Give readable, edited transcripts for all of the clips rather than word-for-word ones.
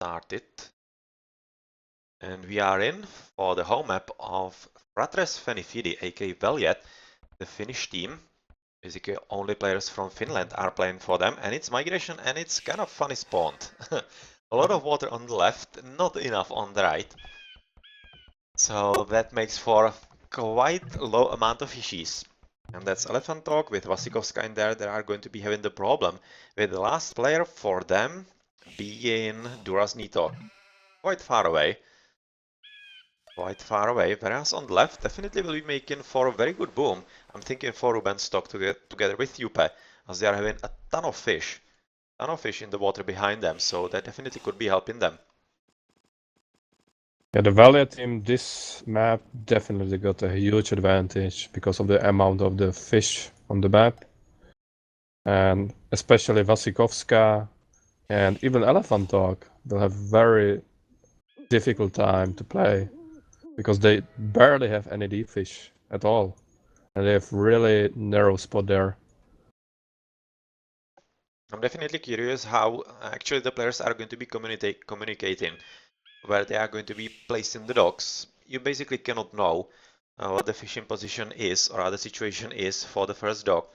started. And we are in for the home map of Fratres Fenifidi, aka Weljet, the Finnish team. Basically, only players from Finland are playing for them, and it's migration, and it's kind of funny spawned. A lot of water on the left, not enough on the right. So that makes for quite low amount of fishies. And that's Elephant Talk with Vasikovska in there. They are going to be having the problem with the last player for them being Duraznito. Quite far away. Whereas on the left definitely will be making for a very good boom. I'm thinking for Ruben Stock together with Jupe, as they are having a ton of fish in the water behind them, so that definitely could be helping them. Yeah, the Weljet team, this map definitely got a huge advantage because of the amount of the fish on the map. And especially Vasikovska and even Elephant Dog will have very difficult time to play because they barely have any deep fish at all. And they have really narrow spot there. I'm definitely curious how actually the players are going to be communicating, where they are going to be placing the docks. You basically cannot know what the fishing position is or how the situation is for the first dock,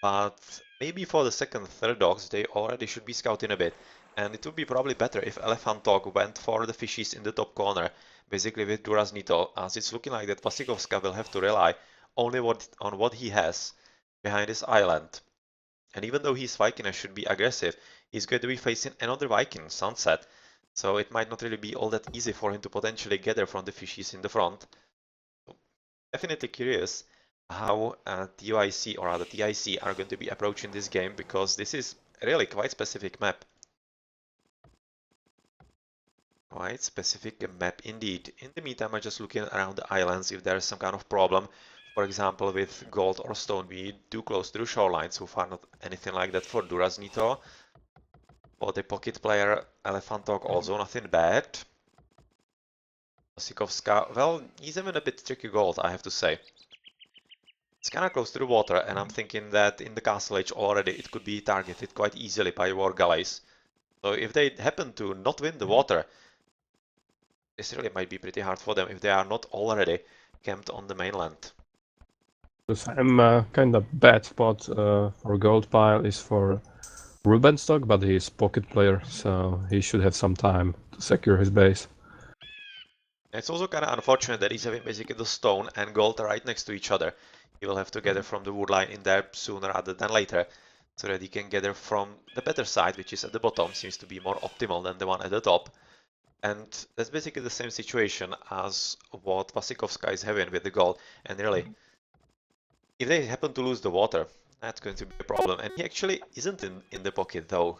but maybe for the second, third docks they already should be scouting a bit. And it would be probably better if Elephant Dog went for the fishies in the top corner, basically with Duraznito, as it's looking like that Vasikovska will have to rely only on what he has behind his island. And even though his Viking should be aggressive, he's going to be facing another Viking, Sunset, so it might not really be all that easy for him to potentially gather from the fishies in the front. So definitely curious how TIC or rather TIC are going to be approaching this game, because this is really quite specific map. Quite specific map indeed. In the meantime, I'm just looking around the islands if there is some kind of problem. For example, with gold or stone, we do close to the shoreline. So far, not anything like that for Duraznito. For the pocket player, Elephant Dog, also nothing bad. Vasikovska, well, he's having a bit tricky gold, I have to say. It's kinda close to the water, and I'm thinking that in the castle age already it could be targeted quite easily by war galleys. So if they happen to not win the water, this really might be pretty hard for them if they are not already camped on the mainland. The same kind of bad spot for gold pile is for Ruben Stock, but he's pocket player, so he should have some time to secure his base. It's also kind of unfortunate that he's having basically the stone and gold right next to each other. He will have to gather from the wood line in there sooner rather than later, so that he can gather from the better side, which is at the bottom, seems to be more optimal than the one at the top. And that's basically the same situation as what Vasikovska is having with the gold. And really, if they happen to lose the water, that's going to be a problem. And he actually isn't in the pocket though,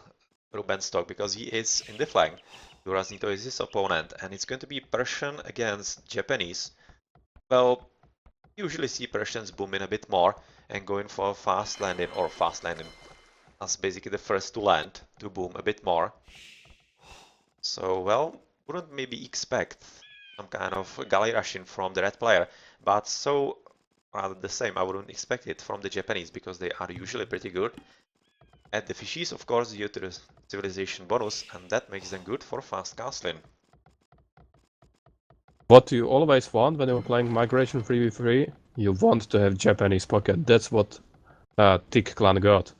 Ruben Stock, because he is in the flank. Duraznito is his opponent, and it's going to be Persian against Japanese. Well, usually see Persians booming a bit more and going for fast landing as basically the first to land to boom a bit more. So, well, wouldn't maybe expect some kind of galley rushing from the red player, but so rather the same, I wouldn't expect it from the Japanese because they are usually pretty good at the fishies, of course, due to the civilization bonus, and that makes them good for fast castling. What you always want when you're playing Migration 3v3, you want to have Japanese pocket. That's what TIC clan got.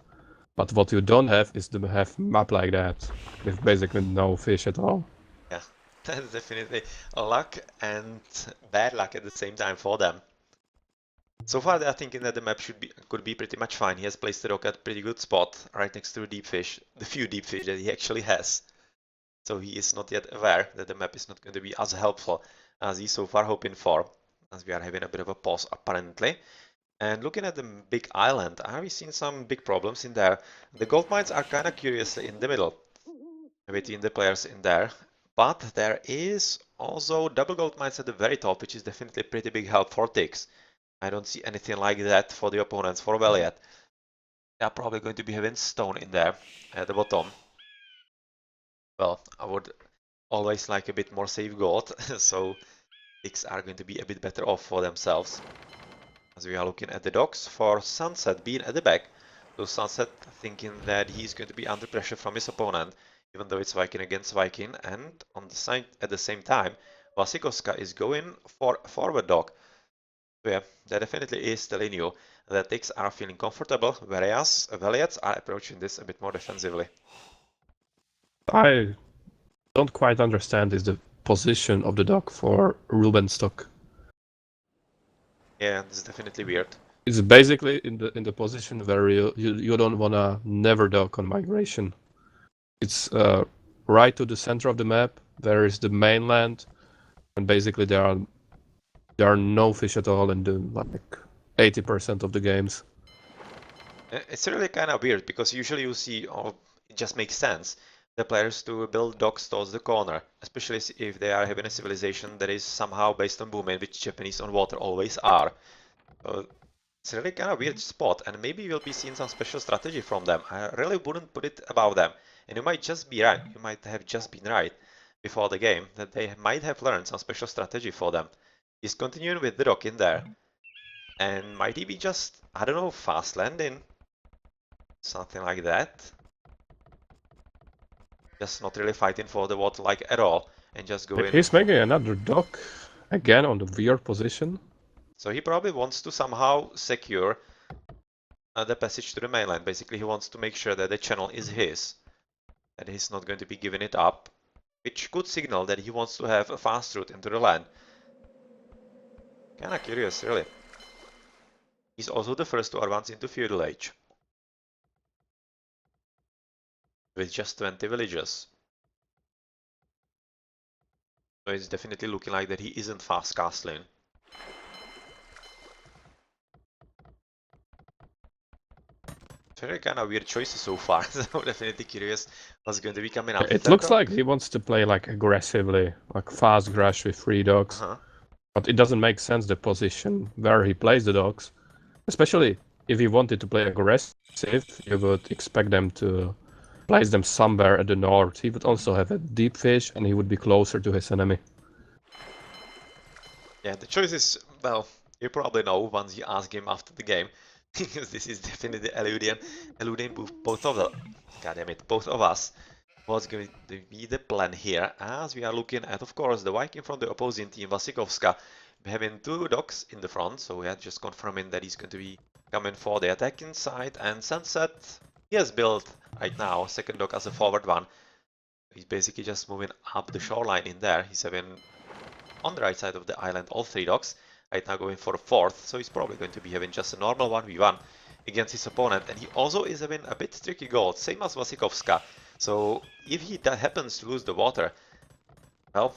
But what you don't have is to have map like that, with basically no fish at all. Yeah, that's definitely luck and bad luck at the same time for them. So far, they are thinking that the map could be pretty much fine. He has placed the rock at a pretty good spot, right next to the deep fish, the few deep fish that he actually has. So he is not yet aware that the map is not going to be as helpful as he's so far hoping for, as we are having a bit of a pause apparently. And looking at the big island, have we seen some big problems in there? The gold mines are kind of curiously in the middle between the players in there, but there is also double gold mines at the very top, which is definitely pretty big help for ticks. I don't see anything like that for the opponents for Weljet. They are probably going to be having stone in there at the bottom. Well, I would always like a bit more safe gold, so ticks are going to be a bit better off for themselves. As we are looking at the docks for Sunset being at the back. So Sunset thinking that he's going to be under pressure from his opponent. even though it's Viking against Viking, and on the side at the same time, Vasikovska is going for forward dock. So yeah, that definitely is telling you that TICs are feeling comfortable, whereas Weljets are approaching this a bit more defensively. I don't quite understand is the position of the dock for Ruben stock. Yeah, this is definitely weird. It's basically in the position where you don't wanna never dock on migration. It's right to the center of the map. There is the mainland, and basically there are no fish at all in the like 80% of the games. It's really kind of weird because usually you see, oh, it just makes sense, the players to build docks towards the corner, especially if they are having a civilization that is somehow based on booming, which Japanese on water always are. It's really kind of weird spot, and maybe we'll be seeing some special strategy from them. I really wouldn't put it above them. And you might just be right. You might have just been right before the game that they might have learned some special strategy for them. He's continuing with the dock in there. And might he be just, I don't know, fast landing? Something like that. Just not really fighting for the water like at all. And just going. He's making another dock again on the weird position. So he probably wants to somehow secure the passage to the mainland. Basically, he wants to make sure that the channel is his, that he's not going to be giving it up, which could signal that he wants to have a fast route into the land. Kinda curious, really. He's also the first to advance into feudal age, with just 20 villages. So it's definitely looking like that he isn't fast castling. Very kind of weird choices so far, so I'm definitely curious what's going to be coming up. It looks like he wants to play like aggressively, like fast grash with 3 dogs. But it doesn't make sense the position where he plays the dogs. Especially if he wanted to play aggressive, you would expect them to place them somewhere at the north. He would also have a deep fish and he would be closer to his enemy. Yeah, the choice is, well, you probably know once you ask him after the game, because this is definitely eluding both of the, both of us. What's going to be the plan here, as we are looking at, of course, the Viking from the opposing team, Vasikovska, having 2 docks in the front, so we are just confirming that he's going to be coming for the attacking side, and Sunset, he has built right now second dock as a forward one. He's basically just moving up the shoreline in there. He's having on the right side of the island all 3 docks, right now going for a 4th, so he's probably going to be having just a normal 1v1 against his opponent, and he also is having a bit tricky gold, same as Vasikovska. So if he happens to lose the water, well,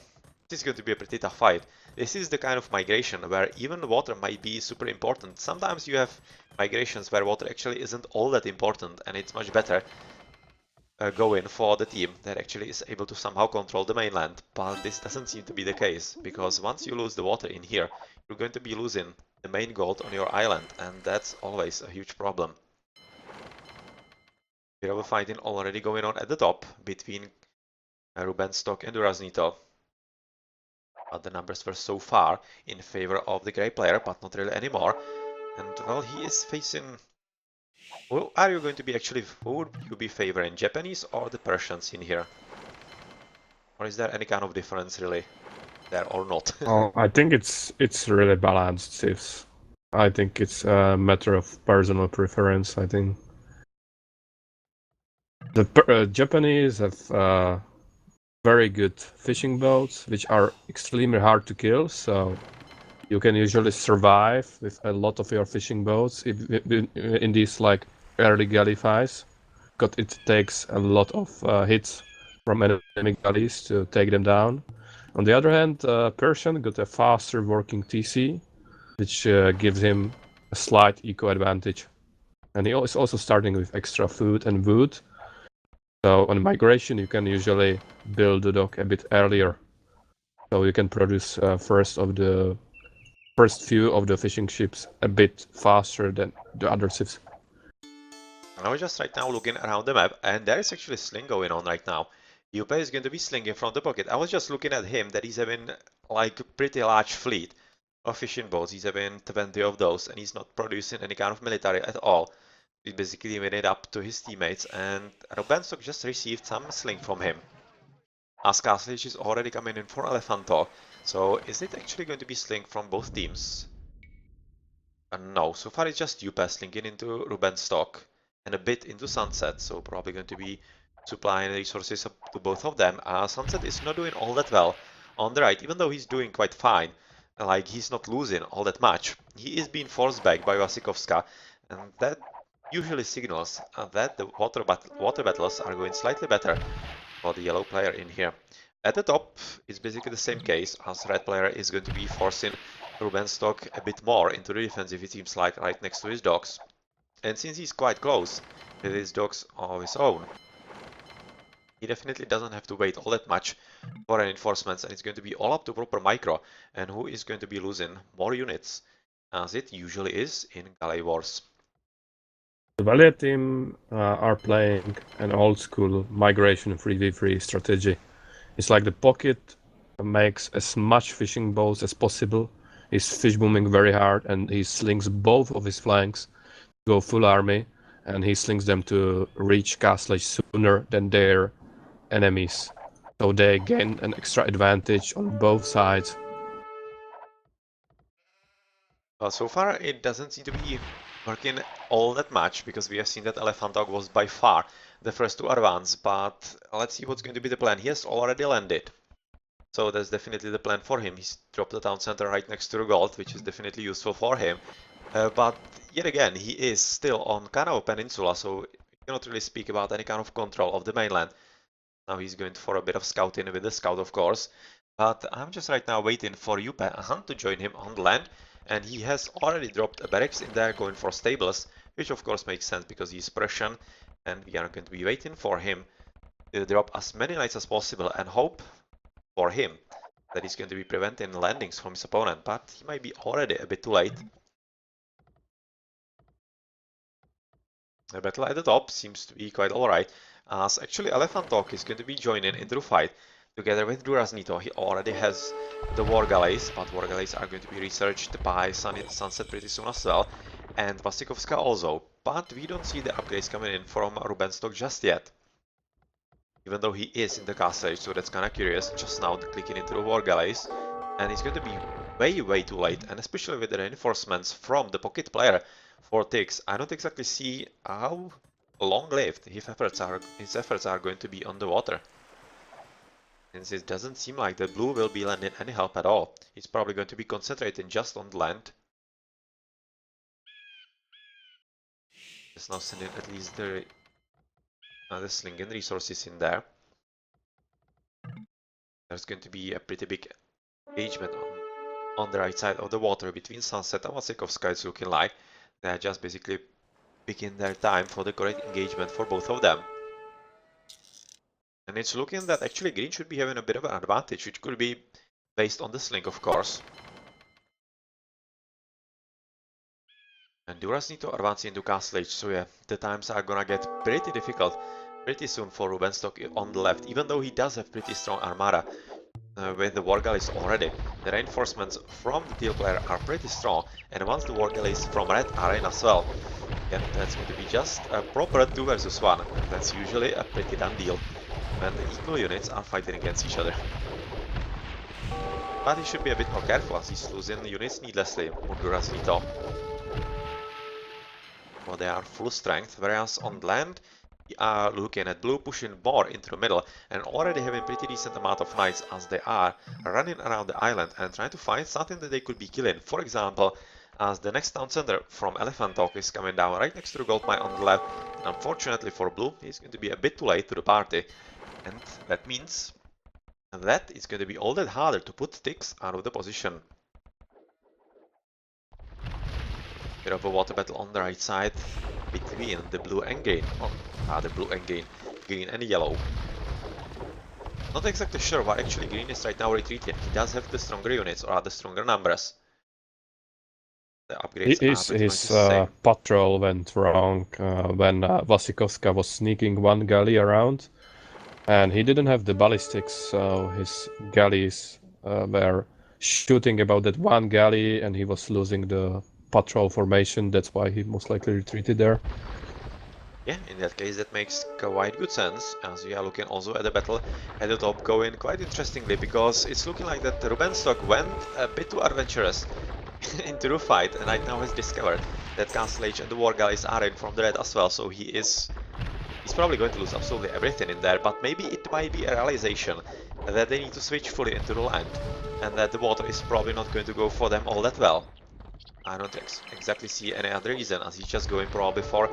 this is going to be a pretty tough fight. This is the kind of migration where even water might be super important. Sometimes you have migrations where water actually isn't all that important, and it's much better going for the team that actually is able to somehow control the mainland. But this doesn't seem to be the case, because once you lose the water in here, you're going to be losing the main gold on your island, and that's always a huge problem. We have a fighting already going on at the top between Rubenstock and Duraznito. But the numbers were so far in favor of the grey player, but not really anymore. And well, he is facing... Who are you going to be actually... Who would you be favoring, Japanese or the Persians in here? Or is there any kind of difference really there or not? Oh, I think it's really balanced, Sivs. I think it's a matter of personal preference, I think. The Japanese have very good fishing boats, which are extremely hard to kill, so you can usually survive with a lot of your fishing boats in these like early galley fights, because it takes a lot of hits from enemy galleys to take them down. On the other hand, Persian got a faster working TC, which gives him a slight eco advantage. And he is also starting with extra food and wood. So on migration, you can usually build the dock a bit earlier. So you can produce first few of the fishing ships a bit faster than the other ships. I was just right now looking around the map, and there is actually a sling going on right now. Yupa is going to be slinging from the pocket. I was just looking at him, that he's having like a pretty large fleet of fishing boats. He's having 20 of those, and he's not producing any kind of military at all. He basically made it up to his teammates, and Robenstok just received some sling from him. As Castlage is already coming in for Elephanto, so is it actually going to be sling from both teams? No, so far it's just Yupa slinging into Rubenstock and a bit into Sunset, so probably going to be supplying resources up to both of them. Sunset is not doing all that well on the right, even though he's doing quite fine. Like, he's not losing all that much. He is being forced back by Vasikovska, and that usually signals that the water battles are going slightly better for the yellow player in here. At the top, it's basically the same case, as red player is going to be forcing Rubenstock a bit more into the defensive, it seems like, right next to his dogs. And since he's quite close with his dogs of his own, he definitely doesn't have to wait all that much for reinforcements, and it's going to be all up to proper micro, and who is going to be losing more units, as it usually is in Galley Wars. The Weljet team are playing an old school migration 3v3 strategy. It's like the pocket makes as much fishing boats as possible. He's fish booming very hard, and he slings both of his flanks to go full army, and he slings them to reach Castlage sooner than their enemies. So they gain an extra advantage on both sides. Well, so far it doesn't seem to be working all that much, because we have seen that Elephantog was by far the first to advance, but let's see what's going to be the plan. He has already landed, so that's definitely the plan for him. He's dropped the town center right next to the gold, which is definitely useful for him. But yet again, he is still on kind of a peninsula, so we cannot really speak about any kind of control of the mainland. Now he's going for a bit of scouting with the scout, of course. But I'm just right now waiting for Yupe Hunt to join him on the land, and he has already dropped a barracks in there going for stables, which of course makes sense because he's Prussian, and we are going to be waiting for him to drop as many knights as possible and hope for him that he's going to be preventing landings from his opponent, but he might be already a bit too late. The battle at the top seems to be quite alright, as actually Elephantok is going to be joining into the fight together with Duraznito. He already has the War Galleys, but War Galleys are going to be researched by Sunset pretty soon as well, and Vasikovska also, but we don't see the upgrades coming in from Rubenstock just yet. Even though he is in the castle, so that's kinda curious, just now clicking into the War Galleys, and he's going to be way too late, and especially with the reinforcements from the pocket player for TICs, I don't exactly see how long-lived his efforts are going to be on the water. Since it doesn't seem like the blue will be lending any help at all. He's probably going to be concentrating just on the land. Just now sending at least the slinging resources in there. There's going to be a pretty big engagement on the right side of the water between Sunset and Vasikovska, it's looking like. They're just basically picking their time for the correct engagement for both of them. And it's looking that actually green should be having a bit of an advantage, which could be based on the sling, of course. And Duras need to advance into Castlage, so yeah, the times are gonna get pretty difficult pretty soon for Rubenstock on the left, even though he does have pretty strong armada with the War Galleys already. The reinforcements from the teal player are pretty strong, and once the War Galleys from red are in as well, yeah, that's going to be just a proper 2 versus 1. That's usually a pretty done deal when the equal units are fighting against each other. But he should be a bit more careful as he's losing units needlessly, Murduras Vito. Well, they are full strength, whereas on land we are looking at blue pushing more into the middle and already having pretty decent amount of knights as they are running around the island and trying to find something that they could be killing. For example, as the next town center from Elephantok is coming down right next to the gold mine on the left, and unfortunately for blue, he's going to be a bit too late to the party, and that means that it's going to be all that harder to put TICs out of the position. Bit of a water battle on the right side between the blue and green, the blue and green and yellow. Not exactly sure why actually green is right now retreating. He does have the stronger units, or the stronger numbers. The upgrades are pretty much the same. Patrol went wrong when Vasikovska was sneaking one galley around, and he didn't have the ballistics, so his galleys were shooting about that one galley, and he was losing the patrol formation. That's why he most likely retreated there. Yeah, in that case that makes quite good sense, as we are looking also at the battle at the top going quite interestingly, because it's looking like that Rubenstock went a bit too adventurous into the fight and right now has discovered that Castle Age and the War Galleys are in from the red as well, so he's probably going to lose absolutely everything in there, but maybe it might be a realization that they need to switch fully into the land and that the water is probably not going to go for them all that well. I don't exactly see any other reason, as he's just going probably for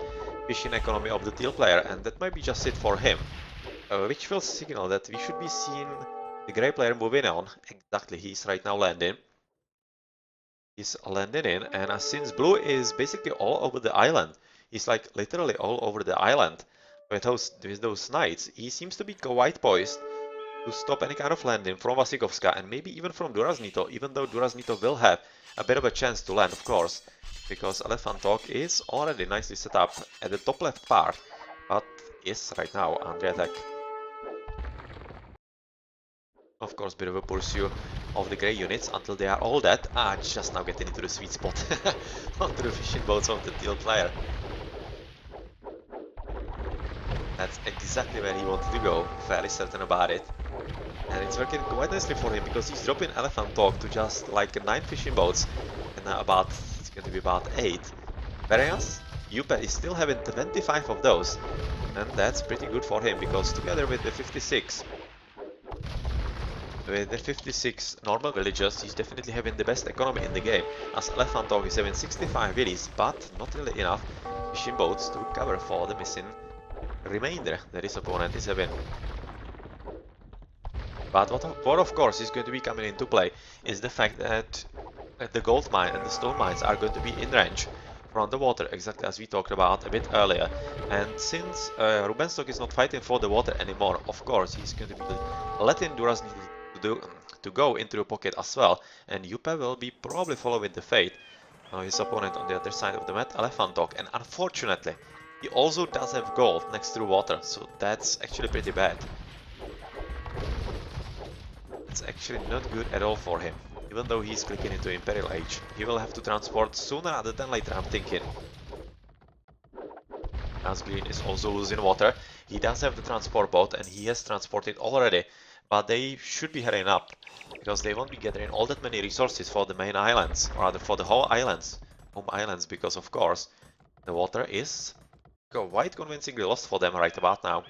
fishing economy of the teal player, and that might be just it for him. Which will signal that we should be seeing the grey player moving on. Exactly, he's right now landing. He's landing in, and since blue is basically all over the island, he's like literally all over the island with those knights, he seems to be quite poised to stop any kind of landing from Vasikovska and maybe even from Duraznito, even though Duraznito will have a bit of a chance to land, of course, because Elefantok is already nicely set up at the top left part, but is right now under attack. Of course, bit of a pursuit of the grey units until they are all dead. Just now getting into the sweet spot onto the fishing boats of the teal player. That's exactly where he wanted to go, fairly certain about it. And it's working quite nicely for him because he's dropping Elefantok to just like 9 fishing boats and now it's going to be about 8. Whereas Yupe is still having 25 of those, and that's pretty good for him because together with the 56 normal villagers, he's definitely having the best economy in the game, as Elefantok is having 65 villies, but not really enough fishing boats to cover for the missing remainder that his opponent is having. But what of course is going to be coming into play is the fact that the gold mine and the stone mines are going to be in range from the water, exactly as we talked about a bit earlier. And since Rubenstock is not fighting for the water anymore, of course he's going to be letting Durazny to go into the pocket as well, and Yupe will be probably following the fate of his opponent on the other side of the map, Elefantok, and unfortunately he also does have gold next to water, so that's actually pretty bad. It's actually not good at all for him. Even though he's clicking into Imperial Age, he will have to transport sooner rather than later, I'm thinking. As Green is also losing water, he does have the transport boat and he has transported already, but they should be hurrying up, because they won't be gathering all that many resources for the main islands, or rather for the home islands, because of course the water is quite convincingly lost for them right about now.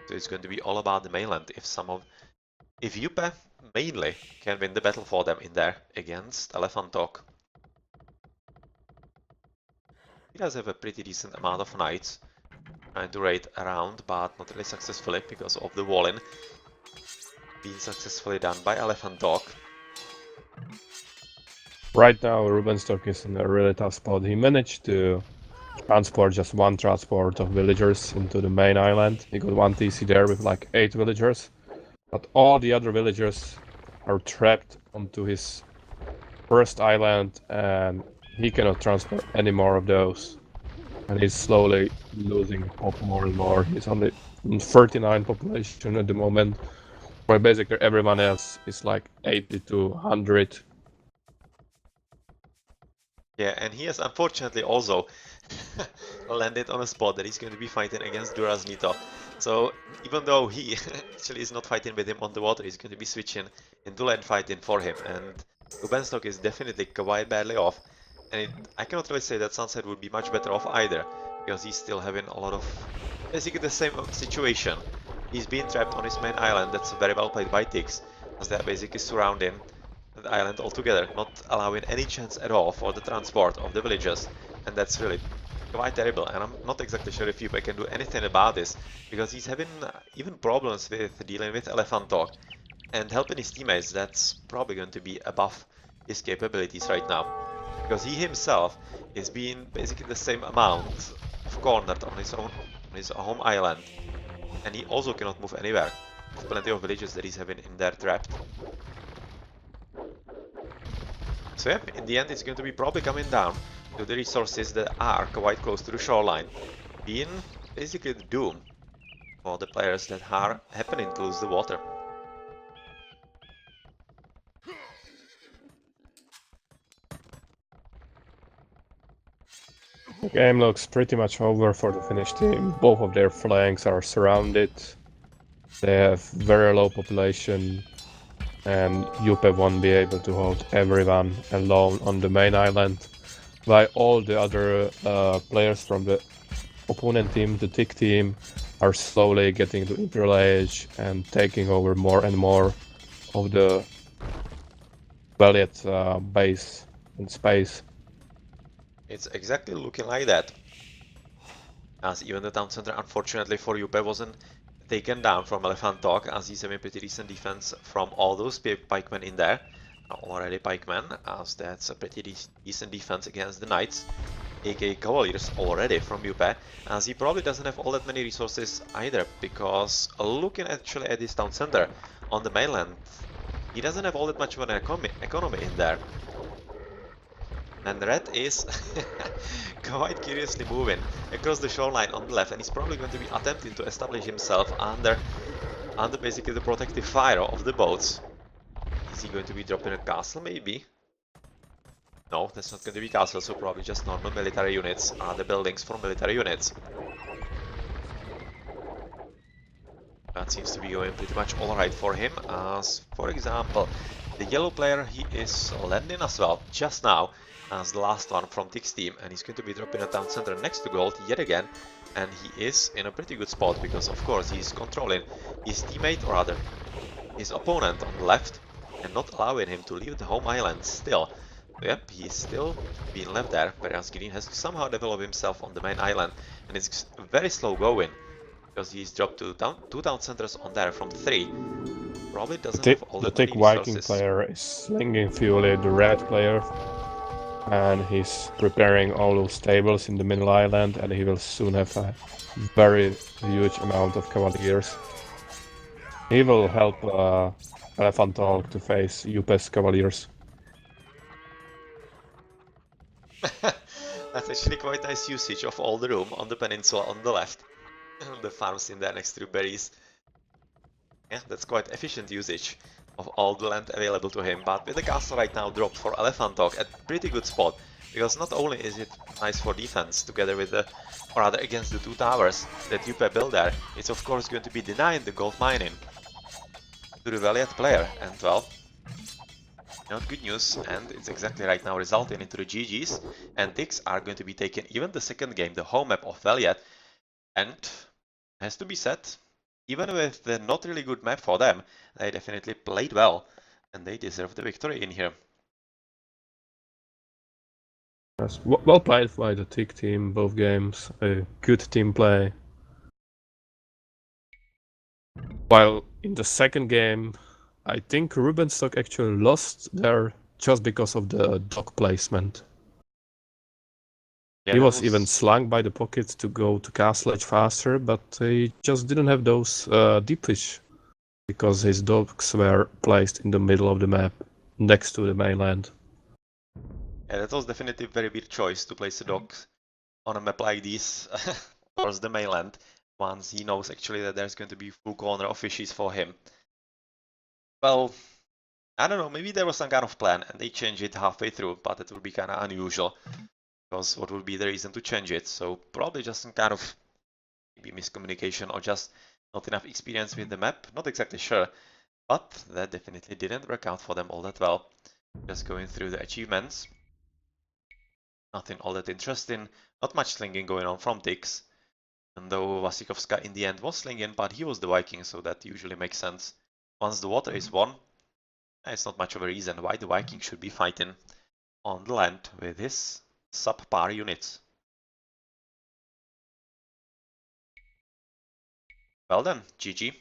So it's going to be all about the mainland if Yupe mainly can win the battle for them in there against Elefantok. He does have a pretty decent amount of knights trying to raid around, but not really successfully because of the walling being successfully done by Elefantok. Right now, Rubenstock is in a really tough spot. He managed to transport just one transport of villagers into the main island. He got one TC there with like 8 villagers. But all the other villagers are trapped onto his first island, and he cannot transport any more of those. And he's slowly losing pop more and more. He's only 39 population at the moment, where basically everyone else is like 80 to 100. Yeah, and he has unfortunately also landed on a spot that he's going to be fighting against Duraznito. So even though he actually is not fighting with him on the water, he's going to be switching into land fighting for him. And Rubenstock is definitely quite badly off. And I cannot really say that Sunset would be much better off either, because he's still having a lot of basically the same situation. He's being trapped on his main island that's very well played by TICs, as they're basically surrounding the island altogether, not allowing any chance at all for the transport of the villagers, and that's really quite terrible. And I'm not exactly sure if Yupe can do anything about this, because he's having even problems with dealing with Elefantok and helping his teammates. That's probably going to be above his capabilities right now, because he himself is being basically the same amount of cornered on his home island, and he also cannot move anywhere. There's plenty of villages that he's having in there trapped. So yeah, in the end it's going to be probably coming down to the resources that are quite close to the shoreline, being basically the doom for the players that are happening to lose the water. The game looks pretty much over for the Finnish team. Both of their flanks are surrounded. They have very low population, and Jupe won't be able to hold everyone alone on the main island, while all the other players from the opponent team, the TIC team, are slowly getting to Imperial Age and taking over more and more of the Weljet base and space. It's exactly looking like that. As even the town center, unfortunately for Jupe, wasn't taken down from Elephant Talk, as he's having pretty decent defense from all those pikemen in there. Already pikemen, as that's a pretty decent defense against the knights, aka cavaliers already from Jupe, as he probably doesn't have all that many resources either, because looking actually at his town center on the mainland, he doesn't have all that much of an economy in there. And Red is quite curiously moving across the shoreline on the left, and he's probably going to be attempting to establish himself under basically the protective fire of the boats. Is he going to be dropping a castle, maybe? No, that's not going to be castle, so probably just normal military units, the buildings for military units. That seems to be going pretty much alright for him, as, for example, the yellow player, he is landing as well, just now, as the last one from TIC's team, and he's going to be dropping a town center next to gold yet again, and he is in a pretty good spot, because of course he's controlling his teammate, or rather, his opponent on the left, and not allowing him to leave the home island still. So yep, he's still being left there, whereas Green has to somehow develop himself on the main island, and it's very slow going, because he's dropped two town centers on there from 3. Probably doesn't have all that many TIC Viking resources. player is slinging fuel the red player, and he's preparing all those stables in the middle island, and he will soon have a very huge amount of cavaliers. He will help Elephant Talk to face Jupe's cavaliers. That's actually quite nice usage of all the room on the peninsula on the left. The farms in there next to the berries. Yeah, that's quite efficient usage of all the land available to him, but with the castle right now dropped for Elephant Talk at pretty good spot, because not only is it nice for defense together with the, or rather against the 2 towers that Jupe built there, it's of course going to be denying the gold mining to the Weljet player, and well, not good news, and it's exactly right now resulting into the GGs, and TICs are going to be taking even the second game, the home map of Weljet, and has to be said, even with the not really good map for them, they definitely played well, and they deserve the victory in here. Yes, well played by the TIC team, both games. A good team play. While in the second game, I think Rubenstock actually lost there just because of the dock placement. Yeah, he was even slung by the pockets to go to Castle Edge faster, but he just didn't have those deep fish because his docks were placed in the middle of the map, next to the mainland. Yeah, that was definitely a very weird choice to place the docks on a map like this towards the mainland, once he knows actually that there's going to be full corner of fishes for him. Well, I don't know, maybe there was some kind of plan and they changed it halfway through, but it would be kind of unusual, because what would be the reason to change it? So probably just some kind of maybe miscommunication or just not enough experience with the map, not exactly sure, but that definitely didn't work out for them all that well. Just going through the achievements, nothing all that interesting, not much slinging going on from TICs, and though Vasikovska in the end was slinging, but he was the Viking, so that usually makes sense. Once the water is won, it's not much of a reason why the Viking should be fighting on the land with his subpar units. Well then, GG.